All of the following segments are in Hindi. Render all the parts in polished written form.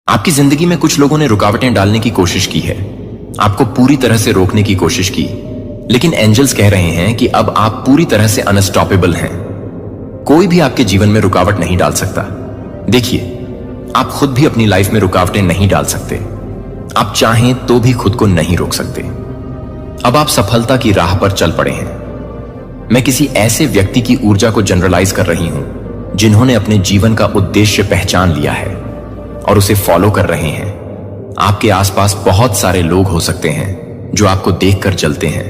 आपकी जिंदगी में कुछ लोगों ने रुकावटें डालने की कोशिश की है, आपको पूरी तरह से रोकने की कोशिश की, लेकिन एंजल्स कह रहे हैं कि अब आप पूरी तरह से अनस्टॉपेबल हैं। कोई भी आपके जीवन में रुकावट नहीं डाल सकता। देखिए, आप खुद भी अपनी लाइफ में रुकावटें नहीं डाल सकते। आप चाहें तो भी खुद को नहीं रोक सकते। अब आप सफलता की राह पर चल पड़े हैं। मैं किसी ऐसे व्यक्ति की ऊर्जा को जनरलाइज कर रही हूं जिन्होंने अपने जीवन का उद्देश्य पहचान लिया है और उसे फॉलो कर रहे हैं। आपके आसपास बहुत सारे लोग हो सकते हैं जो आपको देखकर जलते हैं।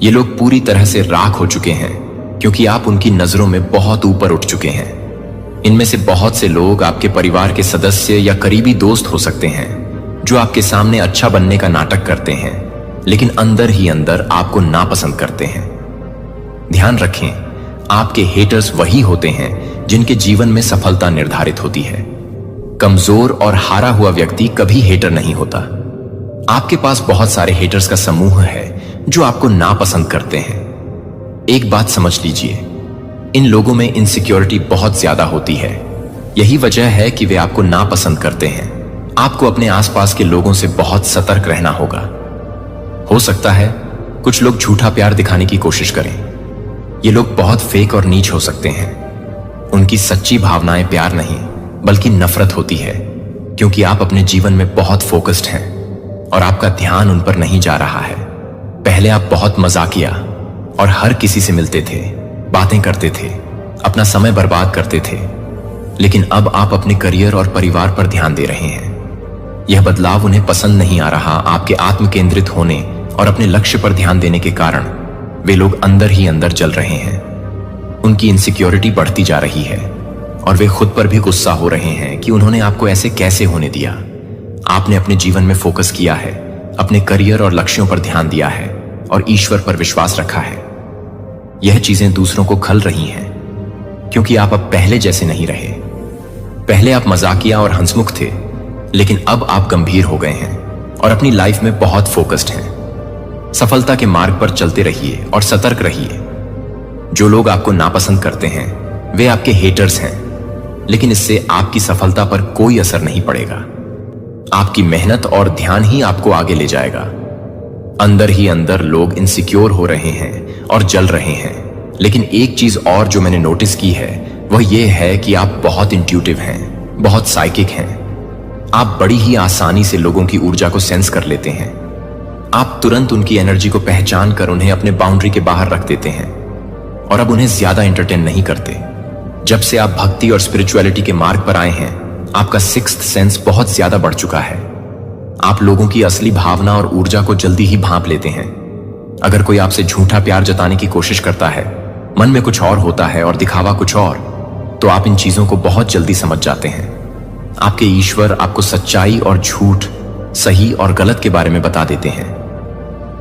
ये लोग पूरी तरह से राख हो चुके हैं क्योंकि आप उनकी नजरों में बहुत ऊपर उठ चुके हैं। इनमें से बहुत से लोग आपके परिवार के सदस्य या करीबी दोस्त हो सकते हैं जो आपके सामने अच्छा बनने का नाटक करते हैं, लेकिन अंदर ही अंदर आपको नापसंद करते हैं। ध्यान रखें, आपके हेटर्स वही होते हैं जिनके जीवन में सफलता निर्धारित होती है। कमजोर और हारा हुआ व्यक्ति कभी हेटर नहीं होता। आपके पास बहुत सारे हेटर्स का समूह है जो आपको नापसंद करते हैं। एक बात समझ लीजिए, इन लोगों में इनसिक्योरिटी बहुत ज्यादा होती है। यही वजह है कि वे आपको नापसंद करते हैं। आपको अपने आसपास के लोगों से बहुत सतर्क रहना होगा। हो सकता है कुछ लोग झूठा प्यार दिखाने की कोशिश करें। ये लोग बहुत फेक और नीच हो सकते हैं। उनकी सच्ची भावनाएं प्यार नहीं बल्कि नफरत होती है, क्योंकि आप अपने जीवन में बहुत फोकस्ड हैं और आपका ध्यान उन पर नहीं जा रहा है। पहले आप बहुत मजाकिया और हर किसी से मिलते थे, बातें करते थे, अपना समय बर्बाद करते थे, लेकिन अब आप अपने करियर और परिवार पर ध्यान दे रहे हैं। यह बदलाव उन्हें पसंद नहीं आ रहा। आपके आत्म केंद्रित होने और अपने लक्ष्य पर ध्यान देने के कारण वे लोग अंदर ही अंदर जल रहे हैं। उनकी इनसिक्योरिटी बढ़ती जा रही है और वे खुद पर भी गुस्सा हो रहे हैं कि उन्होंने आपको ऐसे कैसे होने दिया। आपने अपने जीवन में फोकस किया है, अपने करियर और लक्ष्यों पर ध्यान दिया है और ईश्वर पर विश्वास रखा है। यह चीजें दूसरों को खल रही हैं क्योंकि आप अब पहले जैसे नहीं रहे। पहले आप मजाकिया और हंसमुख थे, लेकिन अब आप गंभीर हो गए हैं और अपनी लाइफ में बहुत फोकस्ड हैं। सफलता के मार्ग पर चलते रहिए और सतर्क रहिए। जो लोग आपको नापसंद करते हैं वे आपके हेटर्स हैं, लेकिन इससे आपकी सफलता पर कोई असर नहीं पड़ेगा। आपकी मेहनत और ध्यान ही आपको आगे ले जाएगा। अंदर ही अंदर लोग इनसिक्योर हो रहे हैं और जल रहे हैं, लेकिन एक चीज और जो मैंने नोटिस की है वह यह है कि आप बहुत इंट्यूटिव हैं, बहुत साइकिक हैं। आप बड़ी ही आसानी से लोगों की ऊर्जा को सेंस कर लेते हैं। आप तुरंत उनकी एनर्जी को पहचान कर उन्हें अपने बाउंड्री के बाहर रख देते हैं और अब उन्हें ज्यादा एंटरटेन नहीं करते। जब से आप भक्ति और स्पिरिचुअलिटी के मार्ग पर आए हैं, आपका सिक्स्थ सेंस बहुत ज्यादा बढ़ चुका है। आप लोगों की असली भावना और ऊर्जा को जल्दी ही भांप लेते हैं। अगर कोई आपसे झूठा प्यार जताने की कोशिश करता है, मन में कुछ और होता है और दिखावा कुछ और, तो आप इन चीजों को बहुत जल्दी समझ जाते हैं। आपके ईश्वर आपको सच्चाई और झूठ, सही और गलत के बारे में बता देते हैं।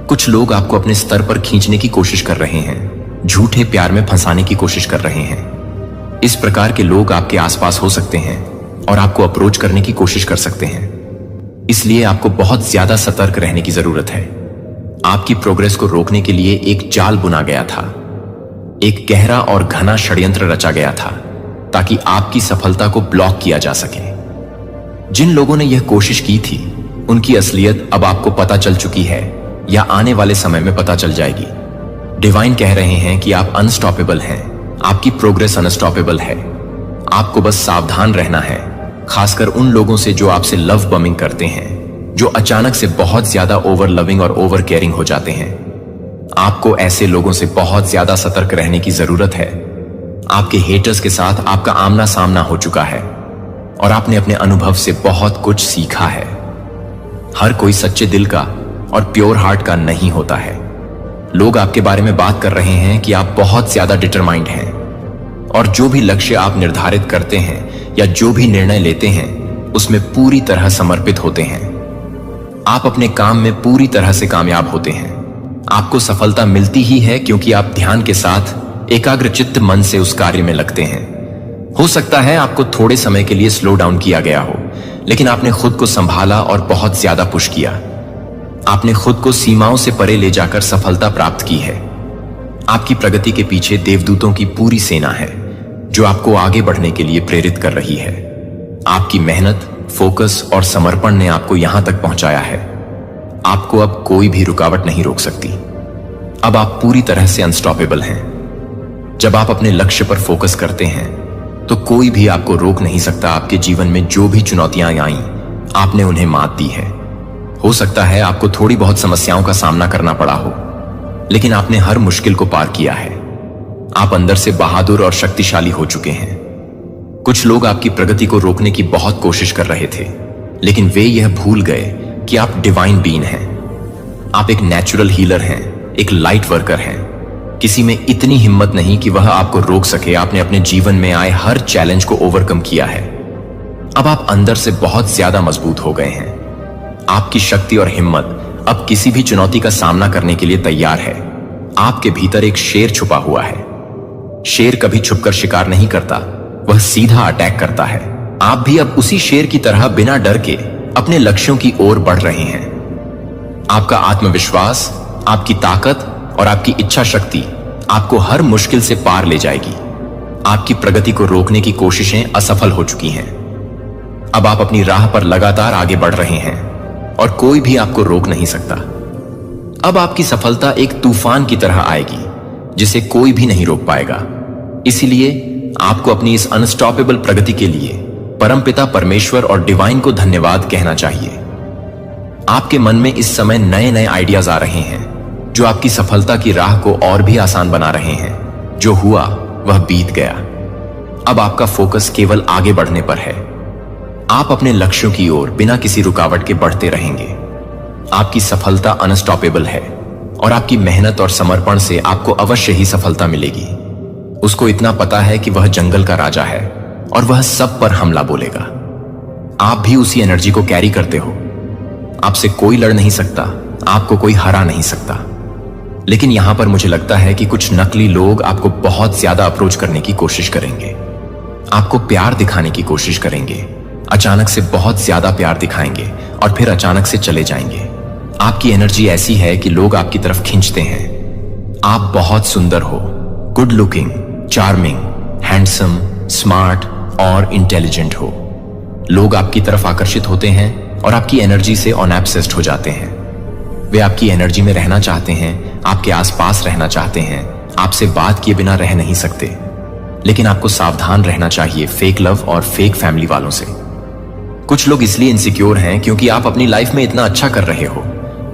कुछ लोग आपको अपने स्तर पर खींचने की कोशिश कर रहे हैं, झूठे प्यार में फंसाने की कोशिश कर रहे हैं। इस प्रकार के लोग आपके आसपास हो सकते हैं और आपको अप्रोच करने की कोशिश कर सकते हैं। इसलिए आपको बहुत ज्यादा सतर्क रहने की जरूरत है। आपकी प्रोग्रेस को रोकने के लिए एक जाल बुना गया था, एक गहरा और घना षड्यंत्र रचा गया था ताकि आपकी सफलता को ब्लॉक किया जा सके। जिन लोगों ने यह कोशिश की थी, उनकी असलियत अब आपको पता चल चुकी है या आने वाले समय में पता चल जाएगी। डिवाइन कह रहे हैं कि आप अनस्टॉपेबल हैं, आपकी प्रोग्रेस अनस्टॉपेबल है। आपको बस सावधान रहना है, खासकर उन लोगों से जो आपसे लव बमिंग करते हैं, जो अचानक से बहुत ज्यादा ओवर लविंग और ओवर केयरिंग हो जाते हैं। आपको ऐसे लोगों से बहुत ज्यादा सतर्क रहने की जरूरत है। आपके हेटर्स के साथ आपका आमना सामना हो चुका है और आपने अपने अनुभव से बहुत कुछ सीखा है। हर कोई सच्चे दिल का और प्योर हार्ट का नहीं होता है। लोग आपके बारे में बात कर रहे हैं कि आप बहुत ज्यादा डिटरमाइंड हैं और जो भी लक्ष्य आप निर्धारित करते हैं या जो भी निर्णय लेते हैं उसमें पूरी तरह समर्पित होते हैं। आप अपने काम में पूरी तरह से कामयाब होते हैं। आपको सफलता मिलती ही है क्योंकि आप ध्यान के साथ एकाग्रचित्त मन से उस कार्य में लगते हैं। हो सकता है आपको थोड़े समय के लिए स्लो डाउन किया गया हो, लेकिन आपने खुद को संभाला और बहुत ज्यादा पुश किया। आपने खुद को सीमाओं से परे ले जाकर सफलता प्राप्त की है। आपकी प्रगति के पीछे देवदूतों की पूरी सेना है जो आपको आगे बढ़ने के लिए प्रेरित कर रही है। आपकी मेहनत फोकस और समर्पण ने आपको यहां तक पहुंचाया है। आपको अब कोई भी रुकावट नहीं रोक सकती। अब आप पूरी तरह से अनस्टॉपेबल हैं। जब आप अपने लक्ष्य पर फोकस करते हैं तो कोई भी आपको रोक नहीं सकता। आपके जीवन में जो भी चुनौतियां आईं, आपने उन्हें मात दी है। हो सकता है आपको थोड़ी बहुत समस्याओं का सामना करना पड़ा हो, लेकिन आपने हर मुश्किल को पार किया है। आप अंदर से बहादुर और शक्तिशाली हो चुके हैं। कुछ लोग आपकी प्रगति को रोकने की बहुत कोशिश कर रहे थे, लेकिन वे यह भूल गए कि आप डिवाइन बीइंग हैं। आप एक नेचुरल हीलर हैं, एक लाइट वर्कर हैं। किसी में इतनी हिम्मत नहीं कि वह आपको रोक सके। आपने अपने जीवन में आए हर चैलेंज को ओवरकम किया है। अब आप अंदर से बहुत ज्यादा मजबूत हो गए हैं। आपकी शक्ति और हिम्मत अब किसी भी चुनौती का सामना करने के लिए तैयार है। आपके भीतर एक शेर छुपा हुआ है। शेर कभी छुपकर शिकार नहीं करता, वह सीधा अटैक करता है। आप भी अब उसी शेर की तरह बिना डर के अपने लक्ष्यों की ओर बढ़ रहे हैं। आपका आत्मविश्वास, आपकी ताकत और आपकी इच्छा शक्ति आपको हर मुश्किल से पार ले जाएगी। आपकी प्रगति को रोकने की कोशिशें असफल हो चुकी हैं। अब आप अपनी राह पर लगातार आगे बढ़ रहे हैं और कोई भी आपको रोक नहीं सकता। अब आपकी सफलता एक तूफान की तरह आएगी जिसे कोई भी नहीं रोक पाएगा। इसीलिए आपको अपनी इस अनस्टॉपेबल प्रगति के लिए परमपिता परमेश्वर और डिवाइन को धन्यवाद कहना चाहिए। आपके मन में इस समय नए नए आइडियाज आ रहे हैं जो आपकी सफलता की राह को और भी आसान बना रहे हैं। जो हुआ वह बीत गया। अब आपका फोकस केवल आगे बढ़ने पर है। आप अपने लक्ष्यों की ओर बिना किसी रुकावट के बढ़ते रहेंगे। आपकी सफलता अनस्टॉपेबल है और आपकी मेहनत और समर्पण से आपको अवश्य ही सफलता मिलेगी। उसको इतना पता है कि वह जंगल का राजा है और वह सब पर हमला बोलेगा। आप भी उसी एनर्जी को कैरी करते हो। आपसे कोई लड़ नहीं सकता, आपको कोई हरा नहीं सकता। लेकिन यहां पर मुझे लगता है कि कुछ नकली लोग आपको बहुत ज्यादा अप्रोच करने की कोशिश करेंगे, आपको प्यार दिखाने की कोशिश करेंगे, अचानक से बहुत ज्यादा प्यार दिखाएंगे और फिर अचानक से चले जाएंगे। आपकी एनर्जी ऐसी है कि लोग आपकी तरफ खींचते हैं। आप बहुत सुंदर हो, good looking, charming, handsome, smart और इंटेलिजेंट हो। लोग आपकी तरफ आकर्षित होते हैं और आपकी एनर्जी से ऑब्सेस्ड हो जाते हैं। वे आपकी एनर्जी में रहना चाहते हैं, आपके आसपास रहना चाहते हैं, आपसे बात किए बिना रह नहीं सकते। लेकिन आपको सावधान रहना चाहिए फेक लव और फेक फैमिली वालों से। कुछ लोग इसलिए इनसिक्योर हैं क्योंकि आप अपनी लाइफ में इतना अच्छा कर रहे हो।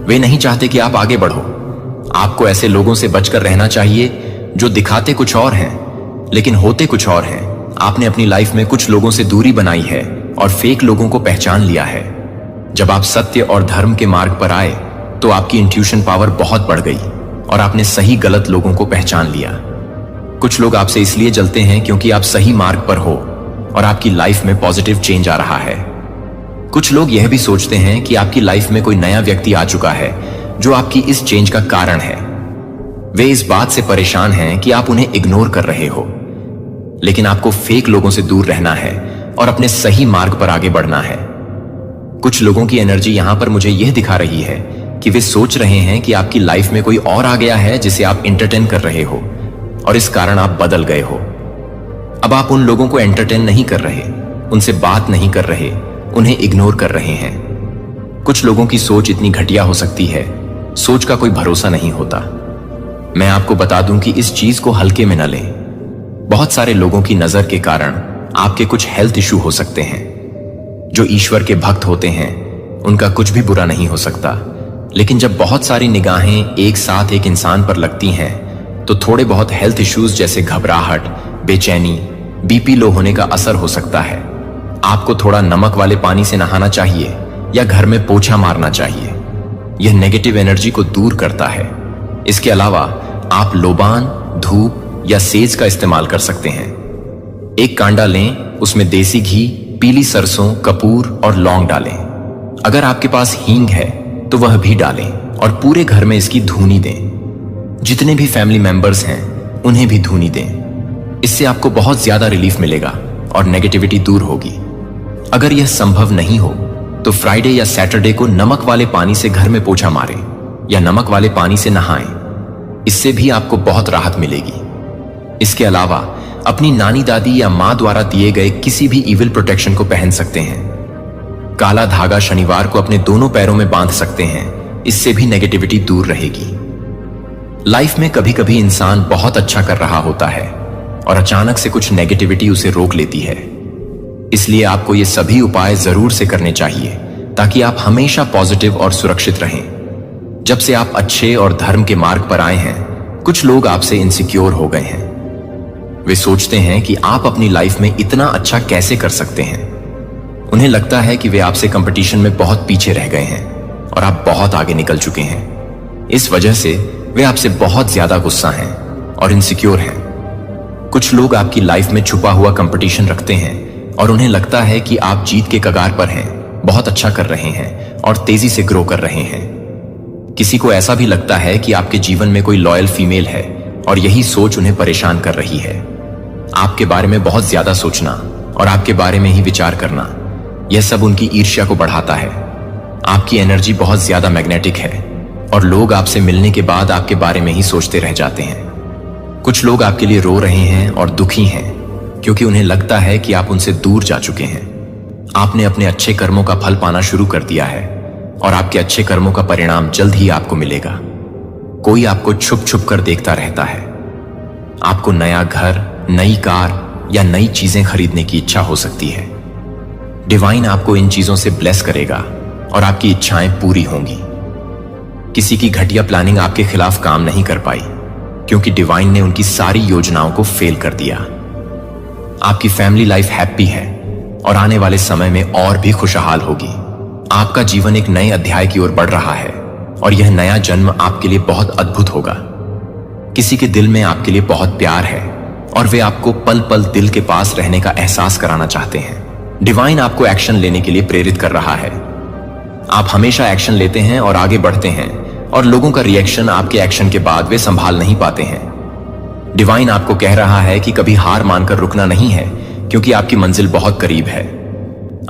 वे नहीं चाहते कि आप आगे बढ़ो। आपको ऐसे लोगों से बचकर रहना चाहिए जो दिखाते कुछ और हैं लेकिन होते कुछ और हैं। आपने अपनी लाइफ में कुछ लोगों से दूरी बनाई है और फेक लोगों को पहचान लिया है। जब आप सत्य और धर्म के मार्ग पर आए तो आपकी इंट्यूशन पावर बहुत बढ़ गई और आपने सही गलत लोगों को पहचान लिया। कुछ लोग आपसे इसलिए जलते हैं क्योंकि आप सही मार्ग पर हो और आपकी लाइफ में पॉजिटिव चेंज आ रहा है। कुछ लोग यह भी सोचते हैं कि आपकी लाइफ में कोई नया व्यक्ति आ चुका है जो आपकी इस चेंज का कारण है। वे इस बात से परेशान हैं कि आप उन्हें इग्नोर कर रहे हो। लेकिन आपको फेक लोगों से दूर रहना है और अपने सही मार्ग पर आगे बढ़ना है। कुछ लोगों की एनर्जी यहां पर मुझे यह दिखा रही है कि वे सोच रहे हैं कि आपकी लाइफ में कोई और आ गया है जिसे आप एंटरटेन कर रहे हो और इस कारण आप बदल गए हो। अब आप उन लोगों को एंटरटेन नहीं कर रहे, उनसे बात नहीं कर रहे, उन्हें इग्नोर कर रहे हैं। कुछ लोगों की सोच इतनी घटिया हो सकती है, सोच का कोई भरोसा नहीं होता। मैं आपको बता दूं कि इस चीज को हल्के में न लें। बहुत सारे लोगों की नजर के कारण आपके कुछ हेल्थ इशू हो सकते हैं। जो ईश्वर के भक्त होते हैं उनका कुछ भी बुरा नहीं हो सकता, लेकिन जब बहुत सारी निगाहें एक साथ एक इंसान पर लगती हैं तो थोड़े बहुत हेल्थ इश्यूज जैसे घबराहट, बेचैनी, बीपी लो होने का असर हो सकता है। आपको थोड़ा नमक वाले पानी से नहाना चाहिए या घर में पोछा मारना चाहिए। यह नेगेटिव एनर्जी को दूर करता है। इसके अलावा आप लोबान, धूप या सेज का इस्तेमाल कर सकते हैं। एक कांडा लें, उसमें देसी घी, पीली सरसों, कपूर और लौंग डालें। अगर आपके पास हींग है तो वह भी डालें और पूरे घर में इसकी धूनी दें। जितने भी फैमिली मेंबर्स हैं उन्हें भी धूनी दें। इससे आपको बहुत ज्यादा रिलीफ मिलेगा और नेगेटिविटी दूर होगी। अगर यह संभव नहीं हो तो फ्राइडे या सैटरडे को नमक वाले पानी से घर में पोछा मारें या नमक वाले पानी से नहाएं। इससे भी आपको बहुत राहत मिलेगी। इसके अलावा अपनी नानी दादी या माँ द्वारा दिए गए किसी भी इविल प्रोटेक्शन को पहन सकते हैं। काला धागा शनिवार को अपने दोनों पैरों में बांध सकते हैं, इससे भी नेगेटिविटी दूर रहेगी। लाइफ में कभी कभी इंसान बहुत अच्छा कर रहा होता है और अचानक से कुछ नेगेटिविटी उसे रोक लेती है। इसलिए आपको ये सभी उपाय जरूर से करने चाहिए ताकि आप हमेशा पॉजिटिव और सुरक्षित रहें। जब से आप अच्छे और धर्म के मार्ग पर आए हैं, कुछ लोग आपसे इनसिक्योर हो गए हैं। वे सोचते हैं कि आप अपनी लाइफ में इतना अच्छा कैसे कर सकते हैं। उन्हें लगता है कि वे आपसे कंपटीशन में बहुत पीछे रह गए हैं और आप बहुत आगे निकल चुके हैं। इस वजह से वे आपसे बहुत ज्यादा गुस्सा हैं और इनसिक्योर हैं। कुछ लोग आपकी लाइफ में छुपा हुआ कंपटीशन रखते हैं और उन्हें लगता है कि आप जीत के कगार पर हैं, बहुत अच्छा कर रहे हैं और तेजी से ग्रो कर रहे हैं। किसी को ऐसा भी लगता है कि आपके जीवन में कोई लॉयल फीमेल है और यही सोच उन्हें परेशान कर रही है। आपके बारे में बहुत ज्यादा सोचना और आपके बारे में ही विचार करना, यह सब उनकी ईर्ष्या को बढ़ाता है। आपकी एनर्जी बहुत ज्यादा मैग्नेटिक है और लोग आपसे मिलने के बाद आपके बारे में ही सोचते रह जाते हैं। कुछ लोग आपके लिए रो रहे हैं और दुखी हैं क्योंकि उन्हें लगता है कि आप उनसे दूर जा चुके हैं। आपने अपने अच्छे कर्मों का फल पाना शुरू कर दिया है और आपके अच्छे कर्मों का परिणाम जल्द ही आपको मिलेगा। कोई आपको छुप छुप कर देखता रहता है। आपको नया घर, नई कार या नई चीजें खरीदने की इच्छा हो सकती है। डिवाइन आपको इन चीजों से ब्लेस करेगा और आपकी इच्छाएं पूरी होंगी। किसी की घटिया प्लानिंग आपके खिलाफ काम नहीं कर पाई क्योंकि डिवाइन ने उनकी सारी योजनाओं को फेल कर दिया। आपकी फैमिली लाइफ हैप्पी है और आने वाले समय में और भी खुशहाल होगी। आपका जीवन एक नए अध्याय की ओर बढ़ रहा है और यह नया जन्म आपके लिए बहुत अद्भुत होगा। किसी के दिल में आपके लिए बहुत प्यार है और वे आपको पल पल दिल के पास रहने का एहसास कराना चाहते हैं। डिवाइन आपको एक्शन लेने के लिए प्रेरित कर रहा है। आप हमेशा एक्शन लेते हैं और आगे बढ़ते हैं और लोगों का रिएक्शन आपके एक्शन के बाद वे संभाल नहीं पाते हैं। डिवाइन आपको कह रहा है कि कभी हार मानकर रुकना नहीं है क्योंकि आपकी मंजिल बहुत करीब है।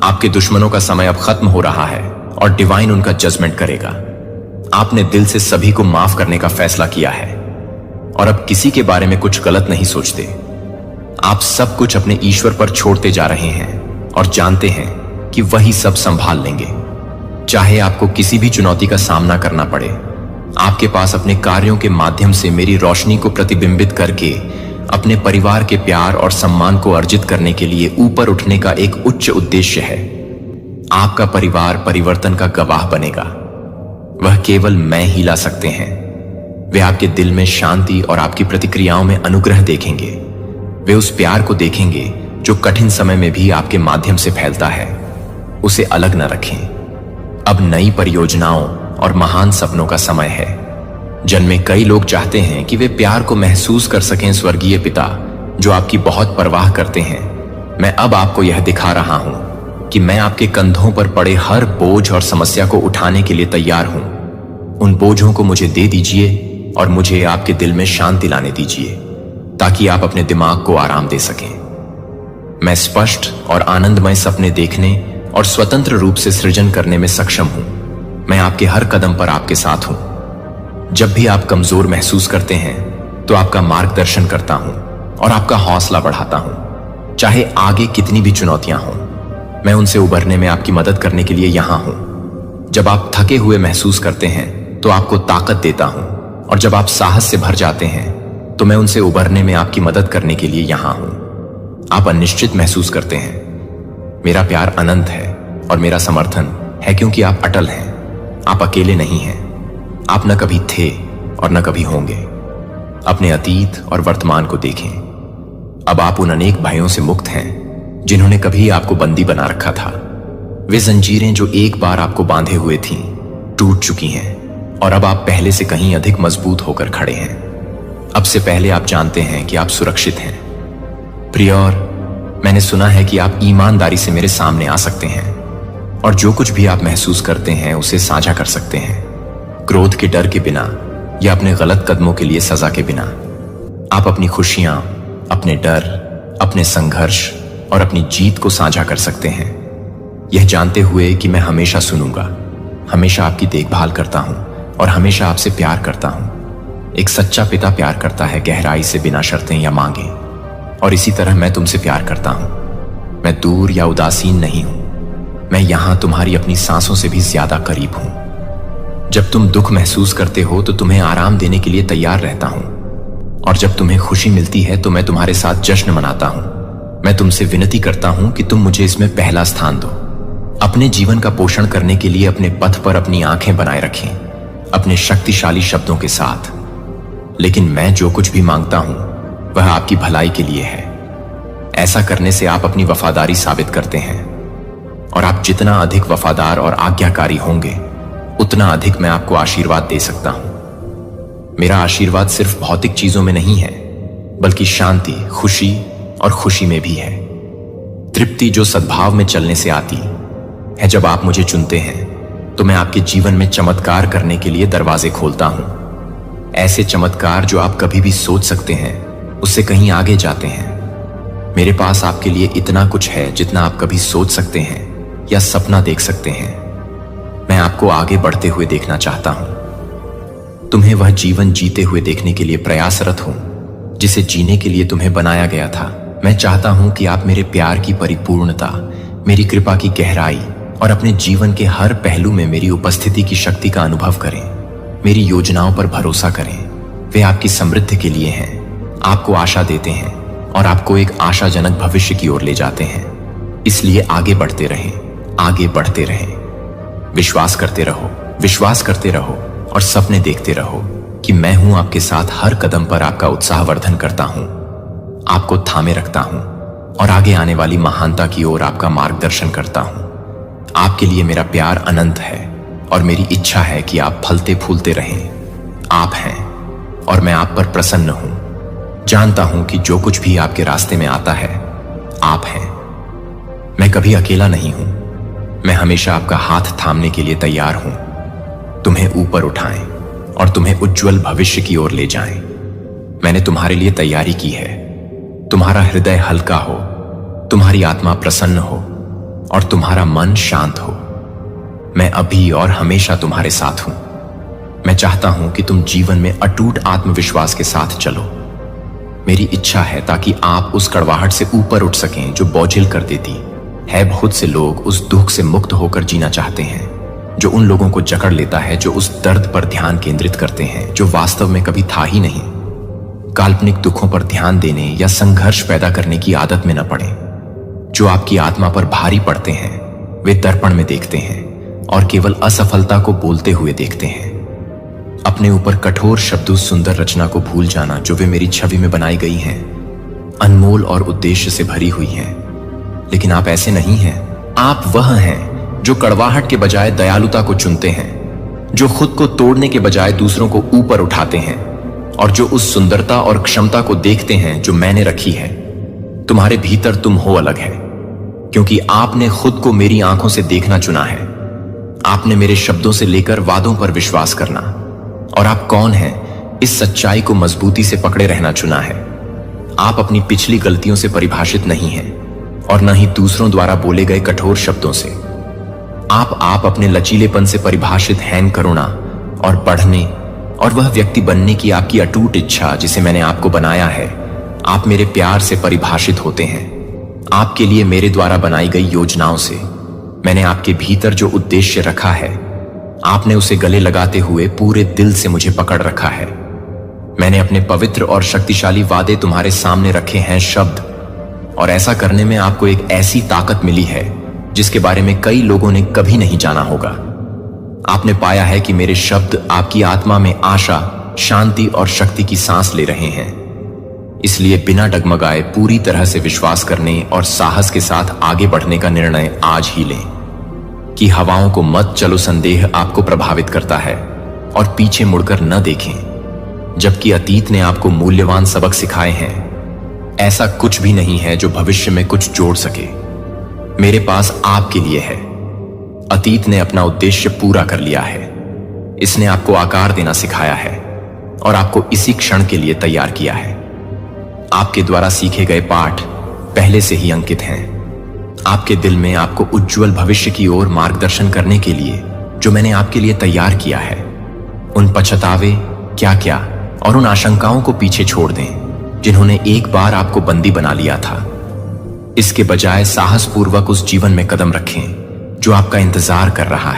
आपके दुश्मनों का समय अब खत्म हो रहा है और डिवाइन उनका जजमेंट करेगा। आपने दिल से सभी को माफ करने का फैसला किया है और अब किसी के बारे में कुछ गलत नहीं सोचते। आप सब कुछ अपने ईश्वर पर छोड़ते जा रहे हैं और जानते हैं कि वही सब संभाल लेंगे। चाहे आपको किसी भी चुनौती का सामना करना पड़े, आपके पास अपने कार्यों के माध्यम से मेरी रोशनी को प्रतिबिंबित करके अपने परिवार के प्यार और सम्मान को अर्जित करने के लिए ऊपर उठने का एक उच्च उद्देश्य है। आपका परिवार परिवर्तन का गवाह बनेगा। वह केवल मैं ही ला सकते हैं। वे आपके दिल में शांति और आपकी प्रतिक्रियाओं में अनुग्रह देखेंगे। वे उस प्यार को देखेंगे जो कठिन समय में भी आपके माध्यम से फैलता है। उसे अलग न रखें। अब नई परियोजनाओं और महान सपनों का समय है। जन में कई लोग चाहते हैं कि वे प्यार को महसूस कर सकें। स्वर्गीय पिता जो आपकी बहुत परवाह करते हैं, मैं अब आपको यह दिखा रहा हूं कि मैं आपके कंधों पर पड़े हर बोझ और समस्या को उठाने के लिए तैयार हूं। उन बोझों को मुझे दे दीजिए और मुझे आपके दिल में शांति लाने दीजिए ताकि आप अपने दिमाग को आराम दे सकें। मैं स्पष्ट और आनंदमय सपने देखने और स्वतंत्र रूप से सृजन करने में सक्षम हूं। मैं आपके हर कदम पर आपके साथ हूं। जब भी आप कमजोर महसूस करते हैं तो आपका मार्गदर्शन करता हूं और आपका हौसला बढ़ाता हूं। चाहे आगे कितनी भी चुनौतियां हों, मैं उनसे उबरने में आपकी मदद करने के लिए यहां हूं। जब आप थके हुए महसूस करते हैं तो आपको ताकत देता हूं और जब आप साहस से भर जाते हैं तो मैं उनसे उबरने में आपकी मदद करने के लिए यहां हूं। आप अनिश्चित महसूस करते हैं, मेरा प्यार अनंत है और मेरा समर्थन है क्योंकि आप अटल हैं। आप अकेले नहीं हैं। आप न कभी थे और न कभी होंगे। अपने अतीत और वर्तमान को देखें। अब आप उन अनेक भयों से मुक्त हैं जिन्होंने कभी आपको बंदी बना रखा था। वे जंजीरें जो एक बार आपको बांधे हुए थीं टूट चुकी हैं और अब आप पहले से कहीं अधिक मजबूत होकर खड़े हैं। अब से पहले आप जानते हैं कि आप सुरक्षित हैं। प्रियोर, मैंने सुना है कि आप ईमानदारी से मेरे सामने आ सकते हैं और जो कुछ भी आप महसूस करते हैं उसे साझा कर सकते हैं, क्रोध के डर के बिना या अपने गलत कदमों के लिए सजा के बिना। आप अपनी खुशियां, अपने डर, अपने संघर्ष और अपनी जीत को साझा कर सकते हैं, यह जानते हुए कि मैं हमेशा सुनूंगा, हमेशा आपकी देखभाल करता हूं और हमेशा आपसे प्यार करता हूं। एक सच्चा पिता प्यार करता है गहराई से, बिना शर्तें या मांगे, और इसी तरह मैं तुमसे प्यार करता हूं। मैं दूर या उदासीन नहीं हूं। मैं यहां तुम्हारी अपनी सांसों से भी ज्यादा करीब हूं। जब तुम दुख महसूस करते हो तो तुम्हें आराम देने के लिए तैयार रहता हूं, और जब तुम्हें खुशी मिलती है तो मैं तुम्हारे साथ जश्न मनाता हूं। मैं तुमसे विनती करता हूं कि तुम मुझे इसमें पहला स्थान दो। अपने जीवन का पोषण करने के लिए अपने पथ पर अपनी आंखें बनाए रखें, अपने शक्तिशाली शब्दों के साथ। लेकिन मैं जो कुछ भी मांगता हूं वह आपकी भलाई के लिए है। ऐसा करने से आप अपनी वफादारी साबित करते हैं, और आप जितना अधिक वफादार और आज्ञाकारी होंगे उतना अधिक मैं आपको आशीर्वाद दे सकता हूं। मेरा आशीर्वाद सिर्फ भौतिक चीजों में नहीं है, बल्कि शांति, खुशी और खुशी में भी है। तृप्ति जो सद्भाव में चलने से आती है। जब आप मुझे चुनते हैं तो मैं आपके जीवन में चमत्कार करने के लिए दरवाजे खोलता हूं। ऐसे चमत्कार जो आप कभी भी सोच सकते हैं उससे कहीं आगे जाते हैं। मेरे पास आपके लिए इतना कुछ है जितना आप कभी सोच सकते हैं या सपना देख सकते हैं। मैं आपको आगे बढ़ते हुए देखना चाहता हूं। तुम्हें वह जीवन जीते हुए देखने के लिए प्रयासरत हूं जिसे जीने के लिए तुम्हें बनाया गया था। मैं चाहता हूं कि आप मेरे प्यार की परिपूर्णता, मेरी कृपा की गहराई और अपने जीवन के हर पहलू में मेरी उपस्थिति की शक्ति का अनुभव करें। मेरी योजनाओं पर भरोसा करें। वे आपकी समृद्धि के लिए हैं, आपको आशा देते हैं और आपको एक आशाजनक भविष्य की ओर ले जाते हैं। इसलिए आगे बढ़ते रहें, आगे बढ़ते रहें। विश्वास करते रहो, विश्वास करते रहो और सपने देखते रहो कि मैं हूं आपके साथ। हर कदम पर आपका उत्साहवर्धन करता हूं, आपको थामे रखता हूं और आगे आने वाली महानता की ओर आपका मार्गदर्शन करता हूं। आपके लिए मेरा प्यार अनंत है और मेरी इच्छा है कि आप फलते फूलते रहें। आप हैं और मैं आप पर प्रसन्न हूं। जानता हूं कि जो कुछ भी आपके रास्ते में आता है, आप हैं। मैं कभी अकेला नहीं हूं। मैं हमेशा आपका हाथ थामने के लिए तैयार हूं, तुम्हें ऊपर उठाएं और तुम्हें उज्जवल भविष्य की ओर ले जाएं। मैंने तुम्हारे लिए तैयारी की है। तुम्हारा हृदय हल्का हो, तुम्हारी आत्मा प्रसन्न हो और तुम्हारा मन शांत हो। मैं अभी और हमेशा तुम्हारे साथ हूं। मैं चाहता हूं कि तुम जीवन में अटूट आत्मविश्वास के साथ चलो। मेरी इच्छा है ताकि आप उस कड़वाहट से ऊपर उठ सकें जो बोझिल कर देती है। बहुत से लोग उस दुख से मुक्त होकर जीना चाहते हैं जो उन लोगों को जकड़ लेता है, जो उस दर्द पर ध्यान केंद्रित करते हैं जो वास्तव में कभी था ही नहीं। काल्पनिक दुखों पर ध्यान देने या संघर्ष पैदा करने की आदत में न पड़े। जो आपकी आत्मा पर भारी पड़ते हैं वे दर्पण में देखते हैं और केवल असफलता को बोलते हुए देखते हैं। अपने ऊपर कठोर शब्दों सुंदर रचना को भूल जाना जो वे मेरी छवि में बनाई गई हैं, अनमोल और उद्देश्य से भरी हुई हैं। लेकिन आप ऐसे नहीं हैं। आप वह हैं जो कड़वाहट के बजाय दयालुता को चुनते हैं, जो खुद को तोड़ने के बजाय दूसरों को ऊपर उठाते हैं और जो उस सुंदरता और क्षमता को देखते हैं जो मैंने रखी है। तुम्हारे भीतर तुम हो अलग है क्योंकि आपने खुद को मेरी आंखों से देखना चुना है। आपने मेरे शब्दों से लेकर वादों पर विश्वास करना और आप कौन हैं इस सच्चाई को मजबूती से पकड़े रहना चुना है। आप अपनी पिछली गलतियों से परिभाषित नहीं हैं और न ही दूसरों द्वारा बोले गए कठोर शब्दों से। आप अपने लचीलेपन से परिभाषित हैं, करुणा और बढ़ने और वह व्यक्ति बनने की आपकी अटूट इच्छा जिसे मैंने आपको बनाया है। आप मेरे प्यार से परिभाषित होते हैं, आपके लिए मेरे द्वारा बनाई गई योजनाओं से। मैंने आपके भीतर जो उद्देश्य रखा है, आपने उसे गले लगाते हुए पूरे दिल से मुझे पकड़ रखा है। मैंने अपने पवित्र और शक्तिशाली वादे तुम्हारे सामने रखे हैं, शब्द, और ऐसा करने में आपको एक ऐसी ताकत मिली है जिसके बारे में कई लोगों ने कभी नहीं जाना होगा। आपने पाया है कि मेरे शब्द आपकी आत्मा में आशा, शांति और शक्ति की सांस ले रहे हैं। इसलिए बिना डगमगाए पूरी तरह से विश्वास करने और साहस के साथ आगे बढ़ने का निर्णय आज ही लें कि हवाओं को मत चलो। संदेह आपको प्रभावित करता है और पीछे मुड़कर न देखें। जबकि अतीत ने आपको मूल्यवान सबक सिखाए हैं, ऐसा कुछ भी नहीं है जो भविष्य में कुछ जोड़ सके। मेरे पास आपके लिए है। अतीत ने अपना उद्देश्य पूरा कर लिया है। इसने आपको आकार देना सिखाया है और आपको इसी क्षण के लिए तैयार किया है। आपके द्वारा सीखे गए पाठ पहले से ही अंकित हैं। आपके दिल में आपको उज्जवल भविष्य की ओर मार्गदर्शन करने के लिए जो मैंने आपके लिए तैयार किया है। उन पछतावे, क्या और उन आशंकाओं को पीछे छोड़ दें जिन्होंने एक बार आपको बंदी बना लिया था। इसके बजाय साहसपूर्वक उस जीवन में कदम रखें जो आपका इंतजार कर रहा है।